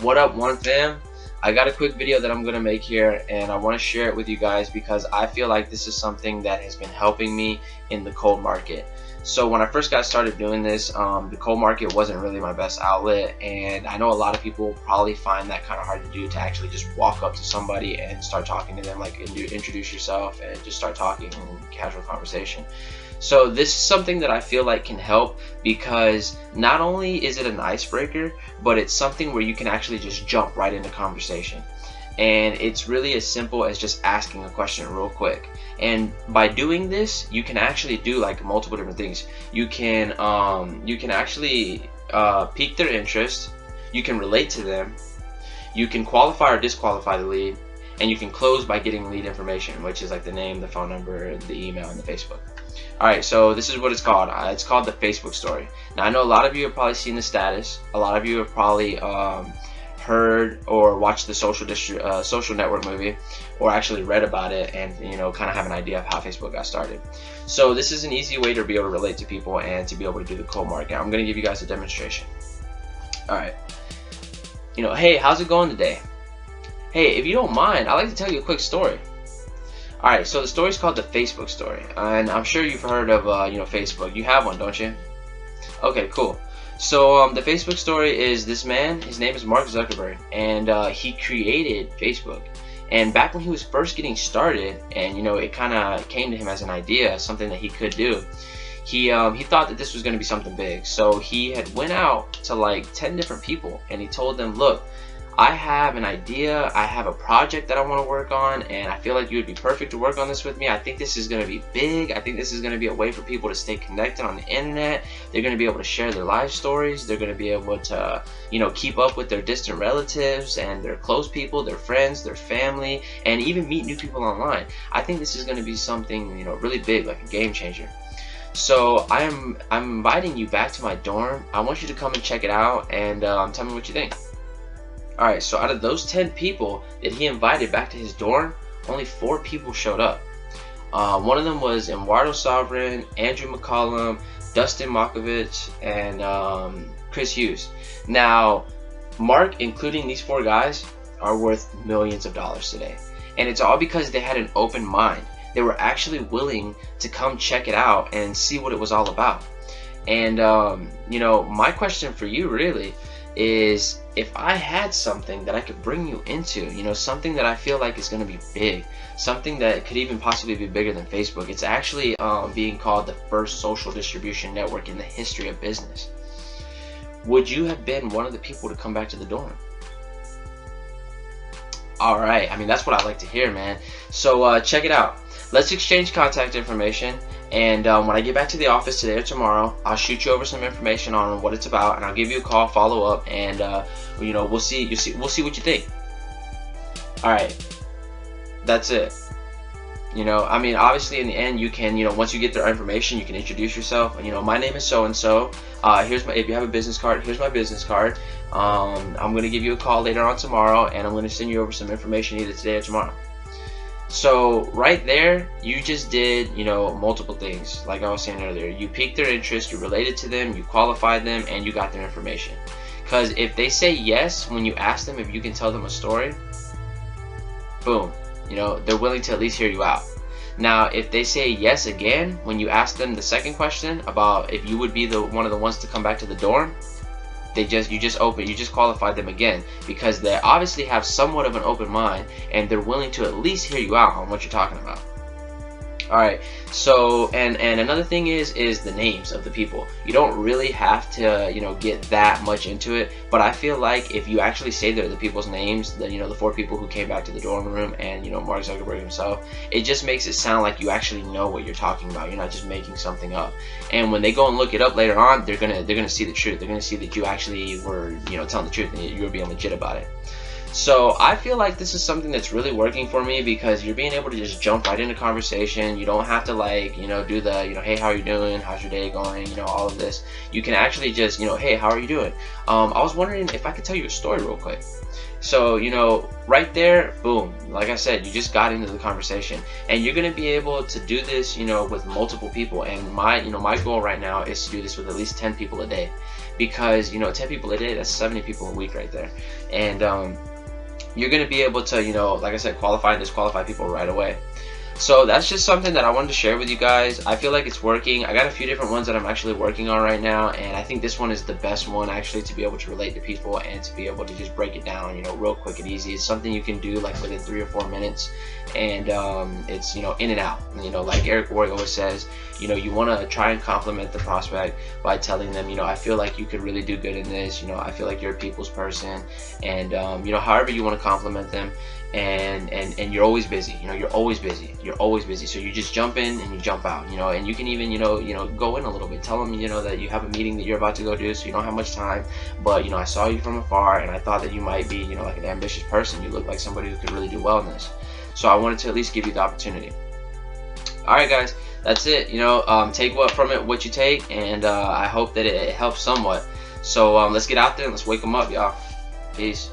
What up, One Fam? I got a quick video that I'm gonna make here, and I want to share it with you guys because I feel like this is something that has been helping me in the cold market. So when I first got started doing this, the cold market wasn't really my best outlet, and I know a lot of people probably find that kind of hard to do, to actually just walk up to somebody and start talking to them, like introduce yourself and just start talking in casual conversation. So this is something that I feel like can help, because not only is it an icebreaker, but it's something where you can actually just jump right into conversation. And it's really as simple as just asking a question real quick. And by doing this, you can actually do like multiple different things. You can actually pique their interest, you can relate to them, you can qualify or disqualify the lead, and you can close by getting lead information, which is like the name, the phone number, the email, and the Facebook. Alright, so this is what it's called. It's called the Facebook story. Now I know a lot of you have probably seen the status. A lot of you have probably heard or watched the Social Network movie, or actually read about it, and kind of have an idea of how Facebook got started. So this is an easy way to be able to relate to people and to be able to do the cold market. I'm going to give you guys a demonstration. Alright, hey, how's it going today? Hey, if you don't mind, I'd like to tell you a quick story. Alright, so the story is called the Facebook story, and I'm sure you've heard of Facebook. You have one, don't you? Okay, cool. So the Facebook story is this man. His name is Mark Zuckerberg, and he created Facebook. And back when he was first getting started, and it kind of came to him as an idea, something that he could do. He thought that this was going to be something big. So he had went out to like 10 different people, and he told them, look, I have an idea, I have a project that I want to work on, and I feel like you would be perfect to work on this with me. I think this is going to be big. I think this is going to be a way for people to stay connected on the internet. They're going to be able to share their life stories. They're going to be able to, keep up with their distant relatives and their close people, their friends, their family, and even meet new people online. I think this is going to be something, really big, like a game changer. So I'm inviting you back to my dorm. I want you to come and check it out, and tell me what you think. Alright, so out of those 10 people that he invited back to his dorm, only 4 people showed up. One of them was Eduardo Sovereign, Andrew McCollum, Dustin Markovich, and Chris Hughes. Now, Mark, including these 4 guys, are worth millions of dollars today. And it's all because they had an open mind. They were actually willing to come check it out and see what it was all about. And, my question for you really is, if I had something that I could bring you into, something that I feel like is going to be big, something that could even possibly be bigger than Facebook. It's actually being called the first social distribution network in the history of business. Would you have been one of the people to come back to the dorm? Alright, that's what I like to hear, man. So check it out. Let's exchange contact information, and when I get back to the office today or tomorrow, I'll shoot you over some information on what it's about, and I'll give you a call, follow up, and we'll see what you think. All right, that's it. Obviously in the end, you can, once you get their information, you can introduce yourself. My name is so and so. If you have a business card, here's my business card. I'm gonna give you a call later on tomorrow, and I'm gonna send you over some information either today or tomorrow. So right there, you just did, multiple things. Like I was saying earlier, you piqued their interest, you related to them, you qualified them, and you got their information. Because if they say yes when you ask them if you can tell them a story, boom, they're willing to at least hear you out. Now, if they say yes again when you ask them the second question about if you would be one of the ones to come back to the dorm, you just qualified them again, because they obviously have somewhat of an open mind, and they're willing to at least hear you out on what you're talking about. Alright, so and another thing is the names of the people. You don't really have to get that much into it, but I feel like if you actually say the people's names, the 4 people who came back to the dorm room, and Mark Zuckerberg himself, it just makes it sound like you actually know what you're talking about. You're not just making something up. And when they go and look it up later on, they're gonna see the truth. They're gonna see that you actually were telling the truth, and you were being legit about it. So I feel like this is something that's really working for me, because you're being able to just jump right into conversation. You don't have to do the hey, how are you doing, how's your day going, all of this. You can actually just hey, how are you doing? I was wondering if I could tell you a story real quick. So, you know, right there, boom, like I said, you just got into the conversation, and you're going to be able to do this, you know, with multiple people. And my goal right now is to do this with at least 10 people a day, because, you know, 10 people a day, that's 70 people a week right there. And you're going to be able to, you know, like I said, qualify and disqualify people right away. So that's just something that I wanted to share with you guys. I feel like it's working. I got a few different ones that I'm actually working on right now, and I think this one is the best one actually to be able to relate to people and to be able to just break it down, you know, real quick and easy. It's something you can do like within 3 or 4 minutes, and it's, you know, in and out. You know, like Eric Worre always says, you know, you want to try and compliment the prospect by telling them, you know, I feel like you could really do good in this. You know, I feel like you're a people's person, and you know, however you want to compliment them. And you're always busy. You know, you're always busy. So you just jump in and you jump out. You know, and you can even, you know, go in a little bit. Tell them, you know, that you have a meeting that you're about to go do, so you don't have much time. But, you know, I saw you from afar, and I thought that you might be, you know, like an ambitious person. You look like somebody who could really do well in this. So I wanted to at least give you the opportunity. All right, guys, that's it. You know, take what you take, and I hope that it helps somewhat. So let's get out there and let's wake them up, y'all. Peace.